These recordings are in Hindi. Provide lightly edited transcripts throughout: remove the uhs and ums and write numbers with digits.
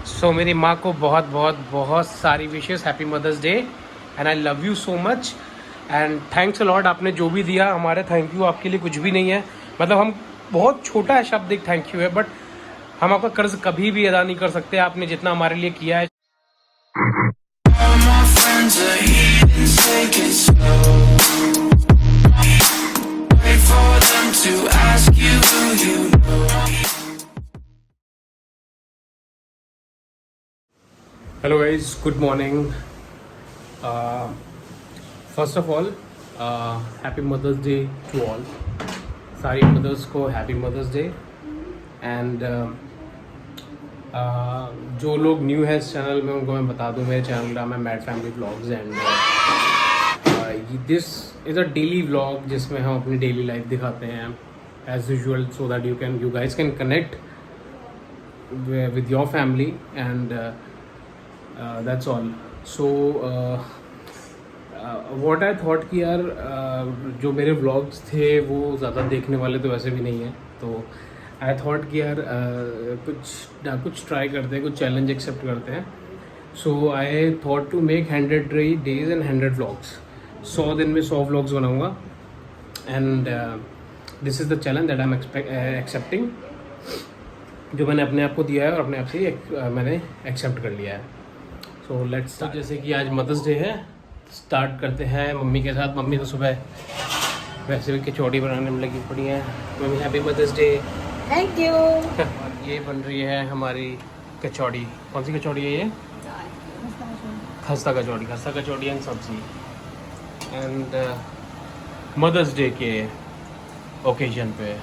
सो मेरी माँ को बहुत बहुत बहुत सारी wishes, happy mother's day and I love you so much and thanks a lot. आपने जो भी दिया हमारे, थैंक यू आपके लिए कुछ भी नहीं है। मतलब हम बहुत छोटा है शब्द, एक थैंक यू है, बट हम आपका कर्ज कभी भी अदा नहीं कर सकते। आपने जितना हमारे लिए किया है। Hello guys, good morning. First of all happy mother's day to all. सारी मदर्स को हैप्पी मदर्स डे। एंड जो लोग न्यू है इस चैनल में उनको मैं बता दूं, मेरे चैनल का नाम है mad family vlogs and this is a daily vlog जिसमें हम अपनी डेली लाइफ दिखाते हैं as usual, so that you guys can connect with your family and that's all. So what I thought कि यार जो मेरे vlogs थे वो ज़्यादा देखने वाले तो वैसे भी नहीं हैं, तो I thought कि यार कुछ ट्राई करते हैं, कुछ चैलेंज एक्सेप्ट करते हैं. So I thought to make 100 days and 100 vlogs. 100 दिन में 100 vlogs बनाऊँगा and this is the challenge that I'm accepting, जो मैंने अपने आप को दिया है और अपने आप से ही मैंने एक्सेप्ट कर लिया है. सो लेट्स, जैसे कि आज मदर्स डे है, स्टार्ट करते हैं मम्मी के साथ. मम्मी तो सुबह वैसे भी कचौड़ी बनाने में लगी पड़ी हैं. Mummy happy mother's day. Thank you. और ये बन रही है हमारी कचौड़ी. कौन सी कचौड़ी है ये? खस्ता कचौड़ी एंड सब्जी. एंड मदर्स डे के ओकेजन पे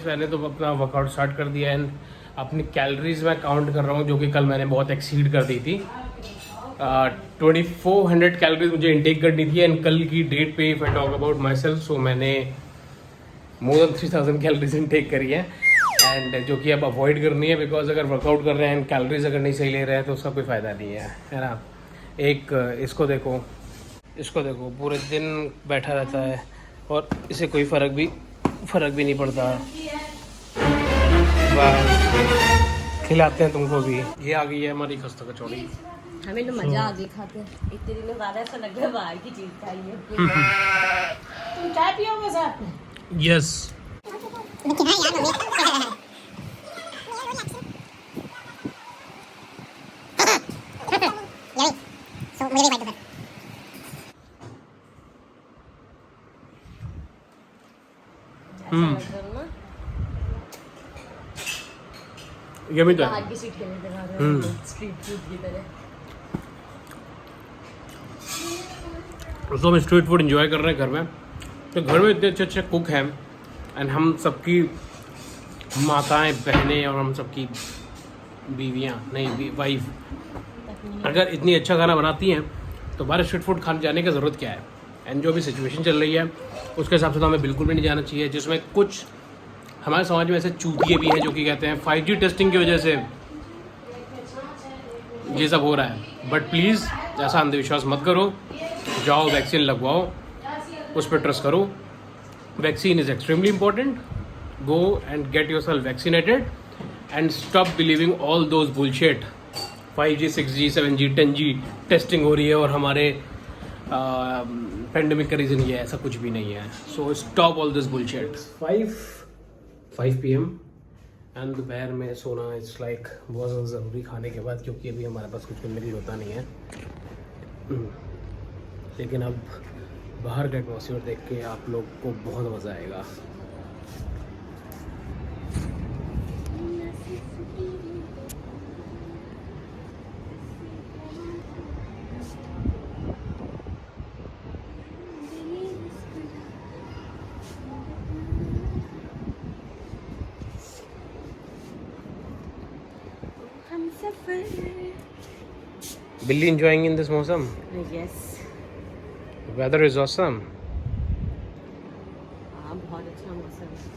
मैंने तो अपना वर्कआउट स्टार्ट कर दिया एंड अपनी कैलोरीज मैं काउंट कर रहा हूँ, जो कि कल मैंने बहुत एक्सीड कर दी थी. 2400 कैलोरीज मुझे इंटेक करनी थी एंड कल की डेट पे if I talk about myself, so मैंने मोर देन 3000 कैलोरीज इंटेक करी है एंड जो कि अब अवॉइड करनी है, बिकॉज अगर वर्कआउट कर रहे हैं एंड कैलोरीज अगर नहीं सही ले रहे हैं तो उसका कोई फ़ायदा नहीं है ना. एक इसको देखो पूरे दिन बैठा रहता है और इसे कोई फ़र्क भी नहीं पड़ता. खिलाते हैं तुमको भी. ये आ गई है हमारी खस्ता कचौड़ी. हमें तो मजा आ गई खाते हैं. इतने दिनों बाद ऐसा लग रहा है बाहर की चीज खाई है. तुम चाय पियोगे साथ में? यस. ये भी तो बाहर की सीट खेलने दिखा रहे हैं स्ट्रीट फूड की तरह. तो हम स्ट्रीट फूड एंजॉय कर रहे हैं घर में. तो घर में इतने अच्छे कुक हैं एंड हम सबकी माताएं, बहनें और हम सबकी बीवियां, नहीं वाइफ, अगर इतनी अच्छा खाना बनाती हैं तो बाहर स्ट्रीट फूड खाने जाने की ज़रूरत क्या है. एंड जो भी सिचुएशन चल रही है उसके हिसाब से तो हमें बिल्कुल भी नहीं जाना चाहिए, जिसमें कुछ हमारे समाज में ऐसे चूतिए भी हैं जो कि कहते हैं 5G टेस्टिंग की वजह से ये सब हो रहा है. बट प्लीज़ ऐसा अंधविश्वास मत करो. जाओ वैक्सीन लगवाओ, उस पर ट्रस्ट करो. Vaccine is extremely important. Go and get yourself vaccinated and stop believing all those bullshit. 5G 6G 7G 10G testing हो रही है और हमारे पेंडेमिक का रीज़न ये है, ऐसा कुछ भी नहीं है. So stop all this bullshit. 5 PM and दोपहर में सोना इट्स लाइक बहुत ज़्यादा ज़रूरी खाने के बाद, क्योंकि अभी हमारे पास कुछ करने के लिए होता नहीं है. लेकिन अब बाहर का एटमॉस्फेयर देख के आप लोग को बहुत मज़ा आएगा. Billy enjoying in this मौसम? Yes. Weather is awesome. हाँ, बहुत अच्छा मौसम है.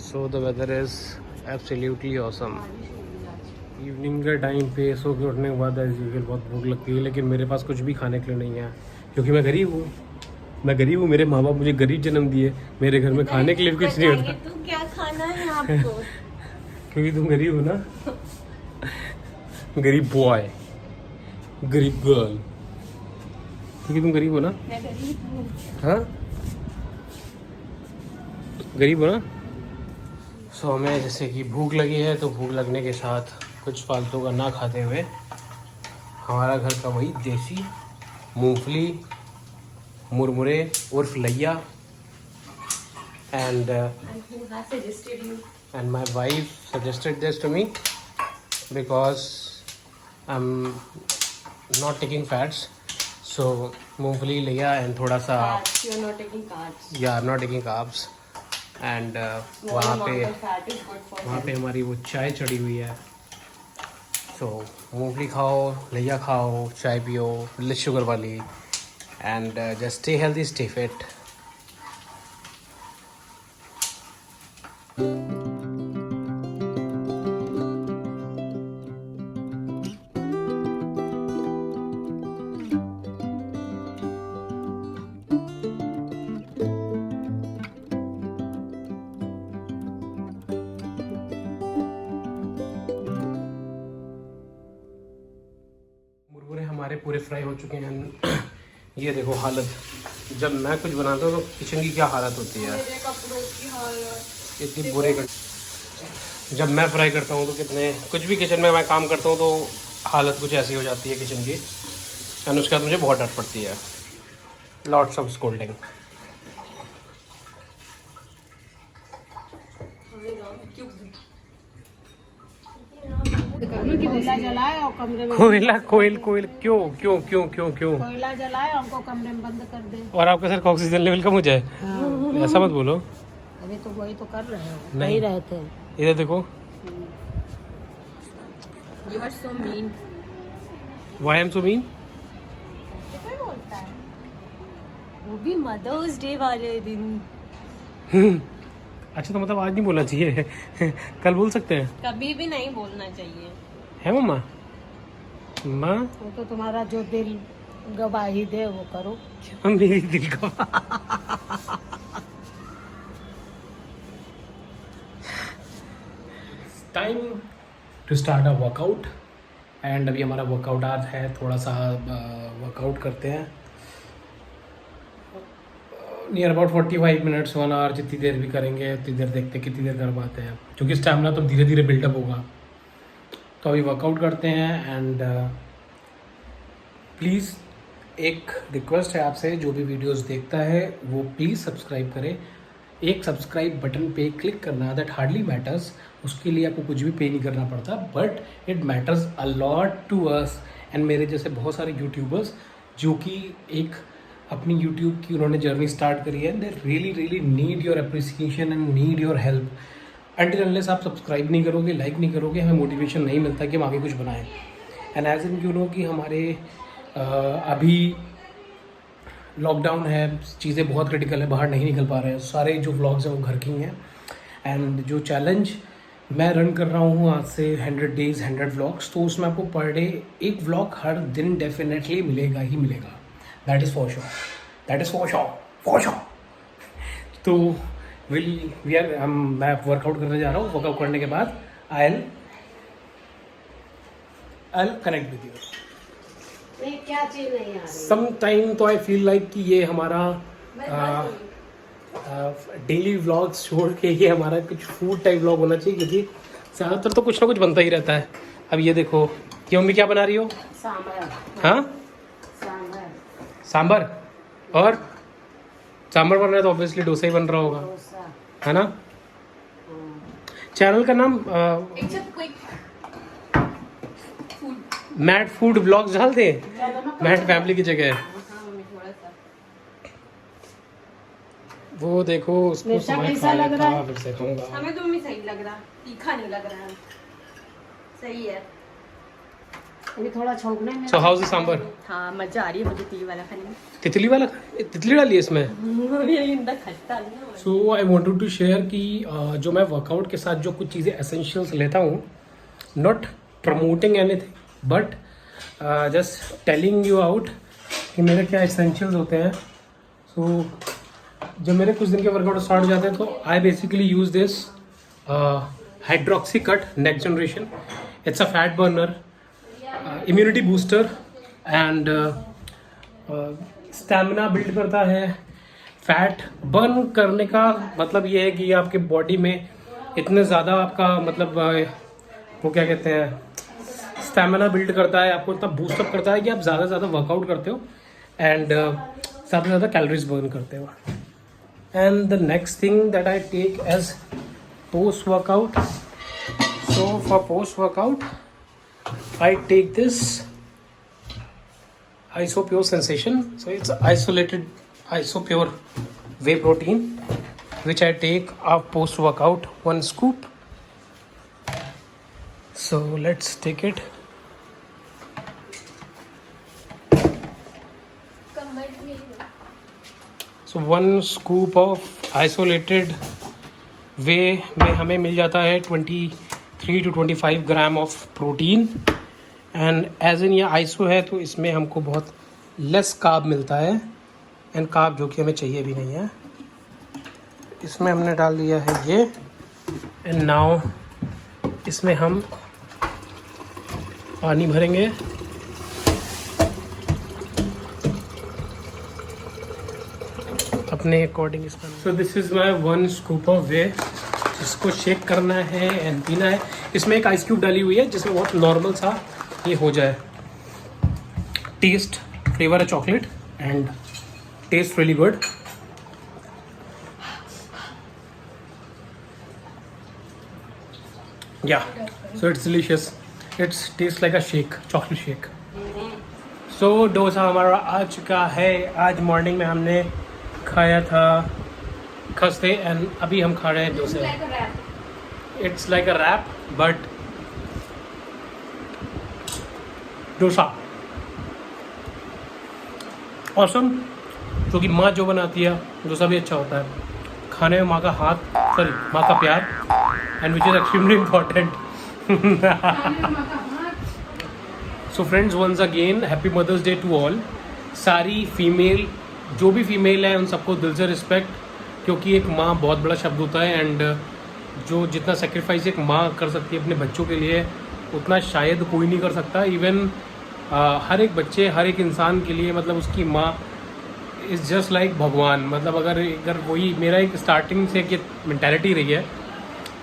So the weather is absolutely awesome. Evening के टाइम पे सो के उठने के बाद एज यूजुअल बहुत भूख लगती है, लेकिन मेरे पास कुछ भी खाने के लिए नहीं है, क्योंकि मैं गरीब हूँ. मेरे माँ बाप मुझे गरीब जन्म दिए. मेरे घर में खाने के लिए भी कुछ नहीं होता. तो क्या खाना है आपको? क्योंकि तुम गरीब हो ना. गरीब बॉय, गरीब गर्ल, क्योंकि तुम गरीब हो ना। मैं गरीब हूँ। हाँ गरीब हो ना। सो हमें जैसे कि भूख लगी है तो भूख लगने के साथ कुछ फालतू का ना खाते हुए हमारा घर का वही देसी मूंगफली, मुरमुरे उर्फ लैया And who has suggested you? and my wife suggested this to me because I'm not taking fats, so मूंगफली लिया and थोड़ा सा Carbs. You're not taking carbs. I'm not taking carbs and Small वहाँ amount पे of fat is good for health. हमारी वो चाय चढ़ी हुई है। so मूंगफली खाओ, लिया खाओ, चाय पियो विद शुगर वाली and just stay healthy, stay fit. मुरमुरे हमारे पूरे फ्राई हो चुके हैं। ये देखो हालत, जब मैं कुछ बनाता हूँ तो किचन की क्या हालत होती है, मेरे कपड़ों की हालत। इतनी बुरे जब मैं फ्राई करता हूँ तो कितने कुछ भी किचन में मैं काम करता हूँ तो हालत कुछ ऐसी हो जाती है किचन की, एंड उसके बाद मुझे बहुत डर पड़ती है। Lots of scolding. कोयला जलाए और कमरे में कोयल क्यों क्यों क्यों क्यों क्यों कोयला जलाए हमको कमरे में बंद कर दे। और आपका सर ऑक्सीजन लेवल कम हो जाए? ऐसा मत बोलो। अभी तो वही तो कर रहे हो, नहीं रहे थे। इधर देखो। You are so mean. Why am so mean? क्या बोलता है? वो भी मदर्स डे वाले दिन। अच्छा तो मतलब आज नहीं बोलना चाहिए कल बोल सकते हैं? कभी भी नहीं बोलना चाहिए। है मम्मा? माँ वो तो तुम्हारा जो दिल गवाही दे वो करो। मेरी दिल का time to start a workout and अभी हमारा वर्कआउट आज है, थोड़ा सा वर्कआउट करते हैं नियर अबाउट 45 मिनट्स 1 आवर, जितनी देर भी करेंगे उतनी देर देखते हैं कितनी देर कर पाते हैं, क्योंकि स्टैमिना तो धीरे धीरे बिल्डअप होगा। तो अभी वर्कआउट करते हैं एंड प्लीज़ एक रिक्वेस्ट है आपसे, जो भी वीडियोस देखता है वो प्लीज़ सब्सक्राइब करे। एक सब्सक्राइब बटन पे क्लिक करना दैट हार्डली मैटर्स, उसके लिए आपको कुछ भी पे नहीं करना पड़ता, but it matters a lot to us and मेरे जैसे बहुत सारे यूट्यूबर्स जो कि एक अपनी यूट्यूब की उन्होंने जर्नी स्टार्ट करी है, they really really need your appreciation and need your help. Until unless आप सब्सक्राइब नहीं करोगे, लाइक नहीं करोगे, हमें मोटिवेशन नहीं मिलता कि हम आगे कुछ बनाएं। And as in you know कि हमारे अभी लॉकडाउन है, चीज़ें बहुत क्रिटिकल है, बाहर नहीं निकल पा रहे हैं, सारे जो व्लॉग्स हैं वो घर की हैं। एंड जो चैलेंज मैं रन कर रहा हूँ आज से 100 डेज़ 100 व्लॉग्स, तो उसमें आपको पर डे एक व्लॉग हर दिन डेफिनेटली मिलेगा ही मिलेगा। That is for sure, that is for sure. तो मैं वर्कआउट करने जा रहा हूँ, वर्कआउट करने के बाद आई कनेक्ट विद यू। नहीं, क्या चीज नहीं आ रही। सम टाइम तो आई फील लाइक कि ये हमारा डेली व्लॉग्स छोड़ के ये हमारा कुछ फूड टाइप व्लॉग होना चाहिए, क्योंकि ज़्यादातर तो कुछ ना कुछ बनता ही रहता है। अब ये देखो कि मम्मी क्या बना रही हो? सांभर। हाँ सांभर, और सांभर बन रहा है तो ऑब्वियसली डोसा ही बन रहा होगा, डोसा। है ना? चैनल का नाम It's a quick मैट फूड व्लॉग्स डाल दे, मैट फैमिली की जगह। हाँ मम्मी थोड़ा सा। वो देखो उसको मिर्चा समय कैसा लग रहा है? फिर से खाऊंगा। हमें तो मम्मी सही लग रहा, तीखा नहीं लग रहा है, सही है। अभी थोड़ा छोड़ने में। सो हाउस द सांभर? हाँ मजा आ रही है मुझे तीखी वाला खाने में। तितली वाला, तितली डाली है इसमें? खट्टा नहीं है। सो आई वॉन्टेड टू शेयर कि जो मैं वर्कआउट के साथ जो कुछ चीज़ें एसेंशियल्स लेता हूँ, not promoting anything but just telling you out कि मेरे क्या एसेंशियल्स होते हैं। सो जब मेरे कुछ दिन के वर्कआउट स्टार्ट हो जाते हैं तो I basically use this hydroxy cut next generation. It's a fat burner immunity booster and stamina build करता है। फैट बर्न करने का मतलब ये है कि आपके बॉडी में इतने ज़्यादा आपका मतलब वो क्या कहते हैं स्टैमिना बिल्ड करता है, आपको इतना बूस्टअप करता है कि आप ज़्यादा से ज़्यादा वर्कआउट करते हो एंड ज़्यादा से ज़्यादा कैलोरीज बर्न करते हो। And the next thing that I take as post workout, so for post workout I take this IsoPure Sensation. So it's isolated IsoPure whey protein, which I take post workout, 1 scoop. So let's take it. So 1 scoop of isolated whey में हमें मिल जाता है 23 to 25 gram of protein. And as in ये आइसो है तो इसमें हमको बहुत लेस कार्ब मिलता है, एंड कार्ब जो कि हमें चाहिए भी नहीं है। इसमें हमने डाल दिया है ये, एंड नाउ इसमें हम पानी भरेंगे। अपने अकॉर्डिंग इसका। So this is my 1 scoop of वे, जिसको शेक करना है एंड पीना है। इसमें एक आइस क्यूब डाली हुई है जिसमें बहुत नॉर्मल सा ये हो जाए। टेस्ट फ्लेवर है chocolate and taste really good. या so it's delicious, it's taste like a shake, chocolate shake. So dosa हमारा आ चुका है। आज मॉर्निंग में हमने खाया था खस्ते एंड अभी हम खा रहे हैं डोसे। It's like a wrap but dosa awesome, जो कि माँ जो बनाती है डोसा भी अच्छा होता है। खाने में माँ का हाथ, सॉरी माँ का प्यार, and which is extremely important. So friends, once again happy mother's day to all. सारी फीमेल, जो भी फीमेल है उन सबको दिल से रिस्पेक्ट, क्योंकि एक माँ बहुत बड़ा शब्द होता है एंड जो जितना सेक्रीफाइस एक माँ कर सकती है अपने बच्चों के लिए उतना शायद कोई नहीं कर सकता। इवन हर एक बच्चे, हर एक इंसान के लिए मतलब उसकी माँ इज़ जस्ट लाइक भगवान। मतलब अगर वही मेरा एक स्टार्टिंग से एक मेंटालिटी रही है,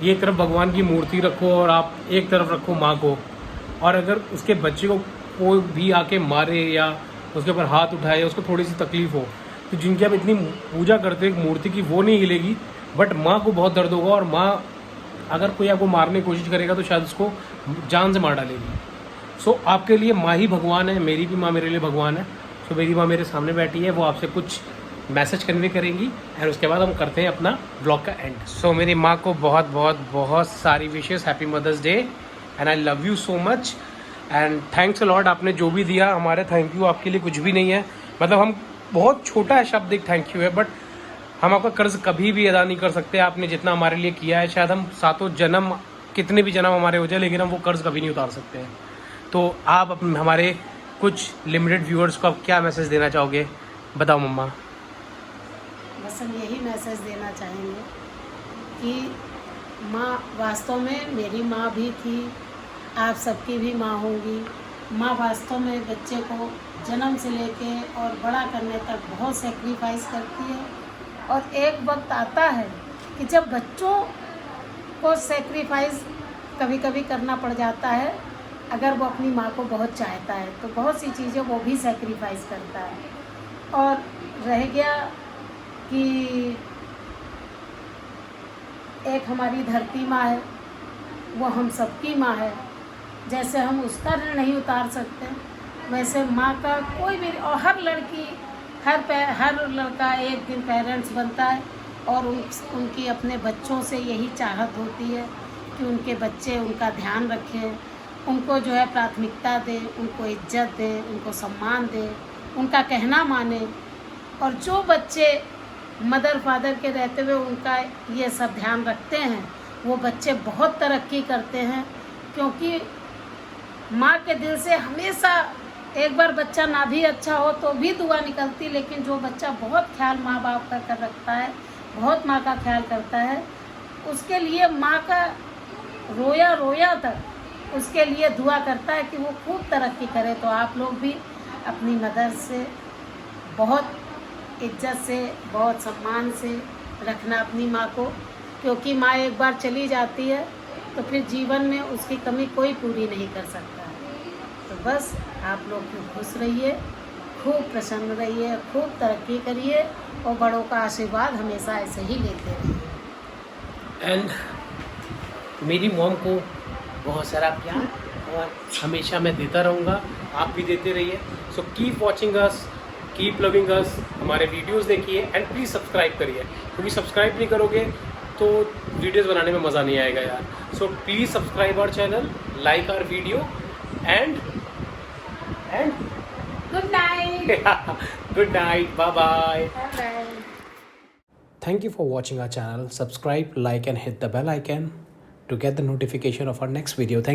ये एक तरफ भगवान की मूर्ति रखो और आप एक तरफ रखो माँ को, और अगर उसके बच्चे को कोई भी आके मारे या उसके ऊपर हाथ उठाए या उसको थोड़ी सी तकलीफ हो, तो जिनकी आप इतनी पूजा करते हैं मूर्ति की, वो नहीं हिलेगी, बट माँ को बहुत दर्द होगा। और माँ अगर कोई आपको मारने की कोशिश करेगा तो शायद उसको जान से मार डालेगी। सो आपके लिए माँ ही भगवान है, मेरी भी माँ मेरे लिए भगवान है। सो मेरी माँ मेरे सामने बैठी है, वो आपसे कुछ मैसेज कन्वे करेंगी एंड उसके बाद हम करते हैं अपना ब्लॉग का एंड। सो मेरी माँ को बहुत बहुत बहुत सारी wishes, happy mother's day and I love you so much and thanks a lot. आपने जो भी दिया हमारे, थैंक यू आपके लिए कुछ भी नहीं है। मतलब हम बहुत छोटा है शब्द, एक थैंक यू है, बट हम आपका कर्ज कभी भी अदा नहीं कर सकते। आपने जितना हमारे लिए किया है, शायद हम 7 जन्म, कितने भी जन्म हमारे हो जाए, लेकिन हम वो कर्ज कभी नहीं उतार सकते हैं। तो आप हमारे कुछ लिमिटेड व्यूअर्स को आप क्या मैसेज देना चाहोगे, बताओ मम्मा। बस हम यही मैसेज देना चाहेंगे कि माँ वास्तव में मेरी माँ भी थी, आप सबकी भी माँ होंगी। माँ वास्तव में बच्चे को जन्म से लेके और बड़ा करने तक बहुत सेक्रीफाइस करती है, और एक वक्त आता है कि जब बच्चों को सेक्रीफाइस कभी कभी करना पड़ जाता है। अगर वो अपनी माँ को बहुत चाहता है तो बहुत सी चीज़ें वो भी सेक्रीफाइस करता है। और रह गया कि एक हमारी धरती माँ है, वो हम सबकी माँ है। जैसे हम उसका ऋण नहीं उतार सकते, वैसे माँ का कोई भी, और हर लड़की, हर लड़का एक दिन पेरेंट्स बनता है, और उनकी अपने बच्चों से यही चाहत होती है कि उनके बच्चे उनका ध्यान रखें, उनको जो है प्राथमिकता दें, उनको इज्जत दें, उनको सम्मान दें, उनका कहना माने। और जो बच्चे मदर फादर के रहते हुए उनका ये सब ध्यान रखते हैं, वो बच्चे बहुत तरक्की करते हैं। क्योंकि माँ के दिल से हमेशा, एक बार बच्चा ना भी अच्छा हो तो भी दुआ निकलती, लेकिन जो बच्चा बहुत ख्याल माँ बाप का कर रखता है, बहुत माँ का ख्याल करता है, उसके लिए माँ का रोया रोया तक उसके लिए दुआ करता है कि वो खूब तरक्की करे। तो आप लोग भी अपनी मदर से बहुत इज्जत से, बहुत सम्मान से रखना अपनी माँ को, क्योंकि माँ एक बार चली जाती है तो फिर जीवन में उसकी कमी कोई पूरी नहीं कर सकता है। तो बस आप लोग खुश रहिए, खूब प्रसन्न रहिए, खूब तरक्की करिए और बड़ों का आशीर्वाद हमेशा ऐसे ही लेते रहिए। एंड मेरी मॉम को बहुत सारा प्यार और हमेशा मैं देता रहूँगा, आप भी देते रहिए। So keep watching us, keep loving अस, हमारे वीडियोस देखिए एंड प्लीज़ सब्सक्राइब करिए, क्योंकि सब्सक्राइब नहीं करोगे तो वीडियोस बनाने में मज़ा नहीं आएगा यार। So please subscribe our channel, like our video and good night. Good night, bye bye. Bye. Thank you for watching our channel. Subscribe, like and hit the bell icon to get the notification of our next video. Thank you.